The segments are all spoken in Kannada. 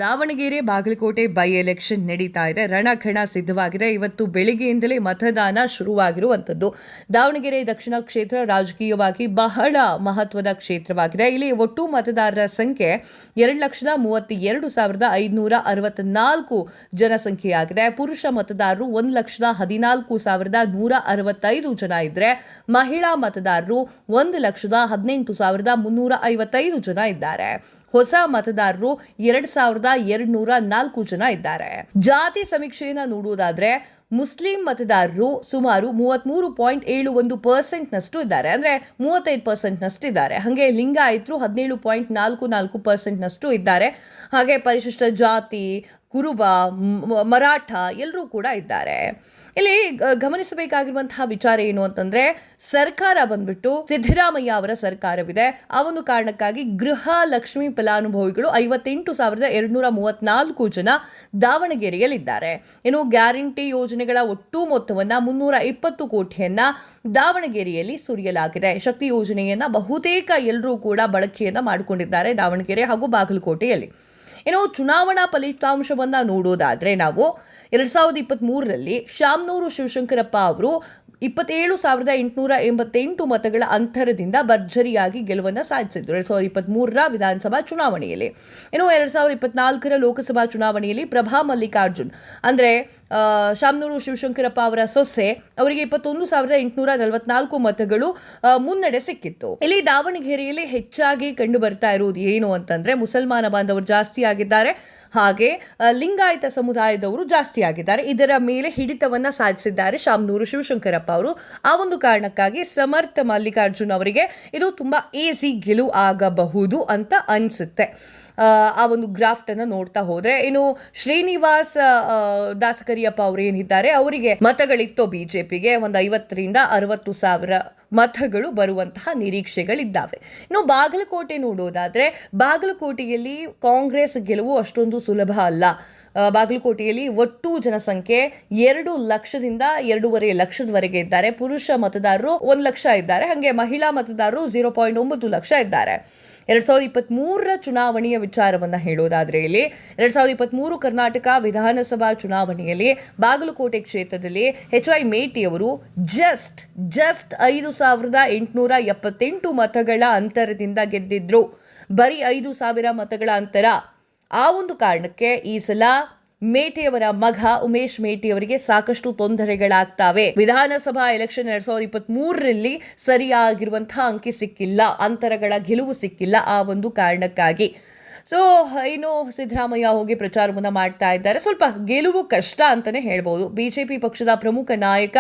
ದಾವಣಗೆರೆ ಬಾಗಲಕೋಟೆ ಬೈ ಎಲೆಕ್ಷನ್ ನಡೀತಾ ಇದೆ. ರಣಖಣ ಸಿದ್ಧವಾಗಿದೆ. ಇವತ್ತು ಬೆಳಿಗ್ಗೆಯಿಂದಲೇ ಮತದಾನ ಶುರುವಾಗಿರುವಂಥದ್ದು. ದಾವಣಗೆರೆ ದಕ್ಷಿಣ ಕ್ಷೇತ್ರ ರಾಜಕೀಯವಾಗಿ ಬಹಳ ಮಹತ್ವದ ಕ್ಷೇತ್ರವಾಗಿದೆ. ಇಲ್ಲಿ ಒಟ್ಟು ಮತದಾರರ ಸಂಖ್ಯೆ 2,32,564 ಜನಸಂಖ್ಯೆಯಾಗಿದೆ. ಪುರುಷ ಮತದಾರರು 1,14,165 ಜನ ಇದ್ರೆ ಮಹಿಳಾ ಮತದಾರರು 1,18,355 ಜನ ಇದ್ದಾರೆ. ಹೊಸ ಮತದಾರರು 2,204 ಜನ ಇದ್ದಾರೆ. ಜಾತಿ ಸಮೀಕ್ಷೆಯನ್ನು ನೋಡುವುದಾದ್ರೆ ಮುಸ್ಲಿಂ ಮತದಾರರು ಸುಮಾರು 33.71% ನಷ್ಟು ಇದ್ದಾರೆ. ಅಂದ್ರೆ 35% ನಷ್ಟು ಇದ್ದಾರೆ. ಹಾಗೆ ಲಿಂಗಾಯತರು 17.44% ನಷ್ಟು ಇದ್ದಾರೆ. ಹಾಗೆ ಪರಿಶಿಷ್ಟ ಜಾತಿ, ಕುರುಬ, ಮರಾಠ ಎಲ್ಲರೂ ಕೂಡ ಇದ್ದಾರೆ. ಇಲ್ಲಿ ಗಮನಿಸಬೇಕಾಗಿರುವಂತಹ ವಿಚಾರ ಏನು ಅಂತಂದ್ರೆ, ಸರ್ಕಾರ ಬಂದ್ಬಿಟ್ಟು ಸಿದ್ದರಾಮಯ್ಯ ಅವರ ಸರ್ಕಾರವಿದೆ. ಆ ಒಂದು ಕಾರಣಕ್ಕಾಗಿ ಗೃಹ ಲಕ್ಷ್ಮಿ ಫಲಾನುಭವಿಗಳು 58,234 ಜನ ದಾವಣಗೆರೆಯಲ್ಲಿದ್ದಾರೆ. ಇನ್ನು ಗ್ಯಾರಂಟಿ ಯೋಜನೆಗಳ ಒಟ್ಟು ಮೊತ್ತವನ್ನ 320 ಕೋಟಿಯನ್ನ ದಾವಣಗೆರೆಯಲ್ಲಿ ಸುರಿಯಲಾಗಿದೆ. ಶಕ್ತಿ ಯೋಜನೆಯನ್ನ ಬಹುತೇಕ ಎಲ್ಲರೂ ಕೂಡ ಬಳಕೆಯನ್ನ ಮಾಡಿಕೊಂಡಿದ್ದಾರೆ ದಾವಣಗೆರೆ ಹಾಗೂ ಬಾಗಲಕೋಟೆಯಲ್ಲಿ. ಇನ್ನು ಚುನಾವಣಾ ಫಲಿತಾಂಶವನ್ನ ನೋಡೋದಾದ್ರೆ ನಾವು 2023ರಲ್ಲಿ ಶಾಮನೂರು ಶಿವಶಂಕರಪ್ಪ ಅವರು 27,888 ಮತಗಳ ಅಂತರದಿಂದ ಭರ್ಜರಿಯಾಗಿ ಗೆಲುವನ್ನು ಸಾಧಿಸಿದ್ರು 2023ರ ವಿಧಾನಸಭಾ ಚುನಾವಣೆಯಲ್ಲಿ. ಇನ್ನು 2024ರ ಲೋಕಸಭಾ ಚುನಾವಣೆಯಲ್ಲಿ ಪ್ರಭಾ ಮಲ್ಲಿಕಾರ್ಜುನ್ ಅಂದ್ರೆ ಶಾಮನೂರು ಶಿವಶಂಕರಪ್ಪ ಅವರ ಸೊಸೆ ಅವರಿಗೆ 21,844 ಮತಗಳು ಮುನ್ನಡೆ ಸಿಕ್ಕಿತ್ತು. ಇಲ್ಲಿ ದಾವಣಗೆರೆಯಲ್ಲಿ ಹೆಚ್ಚಾಗಿ ಕಂಡು ಬರ್ತಾ ಇರುವುದು ಏನು ಅಂತಂದ್ರೆ, ಮುಸಲ್ಮಾನ ಬಾಂಧವರು ಜಾಸ್ತಿ ಆಗಿದ್ದಾರೆ, ಹಾಗೆ ಲಿಂಗಾಯತ ಸಮುದಾಯದವರು ಜಾಸ್ತಿ ಆಗಿದ್ದಾರೆ. ಇದರ ಮೇಲೆ ಹಿಡಿತವನ್ನ ಸಾಧಿಸಿದ್ದಾರೆ ಶಾಮನೂರು ಶಿವಶಂಕರಪ್ಪ ಅವರು. ಆ ಒಂದು ಕಾರಣಕ್ಕಾಗಿ ಸಮರ್ಥ ಮಲ್ಲಿಕಾರ್ಜುನ್ ಅವರಿಗೆ ಇದು ತುಂಬಾ ಈಸಿ ಗೆಲುವು ಆಗಬಹುದು ಅಂತ ಅನ್ಸುತ್ತೆ. ಆ ಒಂದು ಗ್ರಾಫ್ಟ್ ಅನ್ನು ನೋಡ್ತಾ ಹೋದ್ರೆ, ಇನ್ನು ಶ್ರೀನಿವಾಸ್ ದಾಸಕರಿಯಪ್ಪ ಅವರು ಏನಿದ್ದಾರೆ ಅವರಿಗೆ ಮತಗಳಿತ್ತು ಬಿಜೆಪಿಗೆ ಒಂದು 50,000-60,000 ಮತಗಳು ಬರುವಂತಹ ನಿರೀಕ್ಷೆಗಳಿದ್ದಾವೆ. ಇನ್ನು ಬಾಗಲಕೋಟೆ ನೋಡೋದಾದ್ರೆ, ಬಾಗಲಕೋಟೆಯಲ್ಲಿ ಕಾಂಗ್ರೆಸ್ ಗೆಲುವು ಅಷ್ಟೊಂದು ಸುಲಭ ಅಲ್ಲ. ಬಾಗಲಕೋಟೆಯಲ್ಲಿ ಒಟ್ಟು ಜನಸಂಖ್ಯೆ 2 ಲಕ್ಷದಿಂದ 2.5 ಲಕ್ಷದವರೆಗೆ ಇದ್ದಾರೆ. ಪುರುಷ ಮತದಾರರು 1 ಲಕ್ಷ ಇದ್ದಾರೆ. ಹಾಗೆ ಮಹಿಳಾ ಮತದಾರರು 0.9 ಲಕ್ಷ ಇದ್ದಾರೆ. 2023ರ ಚುನಾವಣೆಯ ವಿಚಾರವನ್ನ ಹೇಳೋದಾದ್ರೆ, ಇಲ್ಲಿ 2023 ಕರ್ನಾಟಕ ವಿಧಾನಸಭಾ ಚುನಾವಣೆಯಲ್ಲಿ ಬಾಗಲಕೋಟೆ ಕ್ಷೇತ್ರದಲ್ಲಿ HY ಮೇಟಿ ಅವರು ಜಸ್ಟ್ 5,878 ಮತಗಳ ಅಂತರದಿಂದ ಗೆದ್ದಿದ್ರು. ಬರೀ 5,000 ಮತಗಳ ಅಂತರ. ಆ ಒಂದು ಕಾರಣಕ್ಕೆ ಈ ಸಲ ಮೇಟಿಯವರ ಮಗ ಉಮೇಶ್ ಮೇಟಿ ಅವರಿಗೆ ಸಾಕಷ್ಟು ತೊಂದರೆಗಳಾಗ್ತವೆ. ವಿಧಾನಸಭಾ ಎಲೆಕ್ಷನ್ 2023ರಲ್ಲಿ ಸರಿಯಾಗಿರುವಂತಹ ಅಂಕಿ ಸಿಕ್ಕಿಲ್ಲ, ಅಂತರಗಳ ಗೆಲುವು ಸಿಕ್ಕಿಲ್ಲ. ಆ ಒಂದು ಕಾರಣಕ್ಕಾಗಿ ಇನ್ನು ಸಿದ್ದರಾಮಯ್ಯ ಹೋಗಿ ಪ್ರಚಾರವನ್ನ ಮಾಡ್ತಾ ಇದ್ದಾರೆ. ಸ್ವಲ್ಪ ಗೆಲುವು ಕಷ್ಟ ಅಂತಾನೆ ಹೇಳ್ಬೋದು. ಬಿಜೆಪಿ ಪಕ್ಷದ ಪ್ರಮುಖ ನಾಯಕ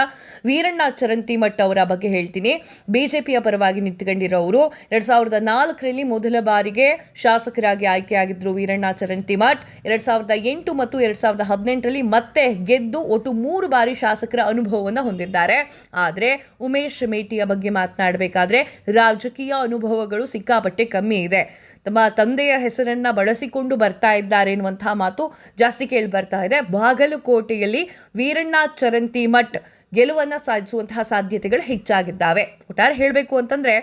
ವೀರಣ್ಣ ಚರಂತಿಮಠ್ ಅವರ ಬಗ್ಗೆ ಹೇಳ್ತೀನಿ. ಬಿಜೆಪಿಯ ಪರವಾಗಿ ನಿಂತುಕೊಂಡಿರೋರು 2004ರಲ್ಲಿ ಮೊದಲ ಬಾರಿಗೆ ಶಾಸಕರಾಗಿ ಆಯ್ಕೆಯಾಗಿದ್ರು ವೀರಣ್ಣ ಚರಂತಿಮಠ್. 2008 ಮತ್ತು 2018ರಲ್ಲಿ ಮತ್ತೆ ಗೆದ್ದು ಒಟ್ಟು 3 ಬಾರಿ ಶಾಸಕರ ಅನುಭವವನ್ನು ಹೊಂದಿದ್ದಾರೆ. ಆದ್ರೆ ಉಮೇಶ್ ಮೇಟಿಯ ಬಗ್ಗೆ ಮಾತನಾಡಬೇಕಾದ್ರೆ ರಾಜಕೀಯ ಅನುಭವಗಳು ಸಿಕ್ಕಾಪಟ್ಟೆ ಕಮ್ಮಿ ಇದೆ. ತಮ್ಮ ತಂದೆಯ ಹೆಸರನ್ನ ಬಳಸಿಕೊಂಡು ಬರ್ತಾ ಇದ್ದಾರೆ ಎನ್ನುವಂತಹ ಮಾತು ಜಾಸ್ತಿ ಕೇಳಿ ಬರ್ತಾ ಇದೆ. ಬಾಗಲಕೋಟೆಯಲ್ಲಿ ವೀರಣ್ಣ ಚರಂತಿಮಠ್ ಗೆಲುವನ್ನ ಸಾಧಿಸುವಂತಹ ಸಾಧ್ಯತೆಗಳು ಹೆಚ್ಚಾಗಿದ್ದಾವೆ. ಒಟ್ಟಾರೆ ಹೇಳಬೇಕು ಅಂತಂದ್ರೆ,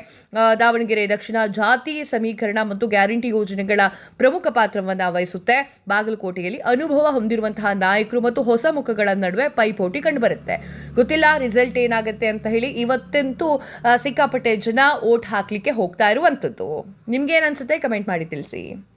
ದಾವಣಗೆರೆ ದಕ್ಷಿಣ ಜಾತಿ ಸಮೀಕರಣ ಮತ್ತು ಗ್ಯಾರಂಟಿ ಯೋಜನೆಗಳ ಪ್ರಮುಖ ಪಾತ್ರವನ್ನ ವಹಿಸುತ್ತೆ. ಬಾಗಲಕೋಟೆಯಲ್ಲಿ ಅನುಭವ ಹೊಂದಿರುವಂತಹ ನಾಯಕರು ಮತ್ತು ಹೊಸ ಮುಖಗಳ ನಡುವೆ ಪೈಪೋಟಿ ಕಂಡುಬರುತ್ತೆ. ಗೊತ್ತಿಲ್ಲ ರಿಸಲ್ಟ್ ಏನಾಗುತ್ತೆ ಅಂತ ಹೇಳಿ. ಇವತ್ತಂತೂ ಸಿಕ್ಕಾಪಟ್ಟೆ ಜನ ವೋಟ್ ಹಾಕ್ಲಿಕ್ಕೆ ಹೋಗ್ತಾ ಇರುವಂತದ್ದು. ನಿಮ್ಗೆ ಏನ್ ಅನ್ಸುತ್ತೆ? ಕಮೆಂಟ್ ಮಾಡಿ ತಿಳಿಸಿ.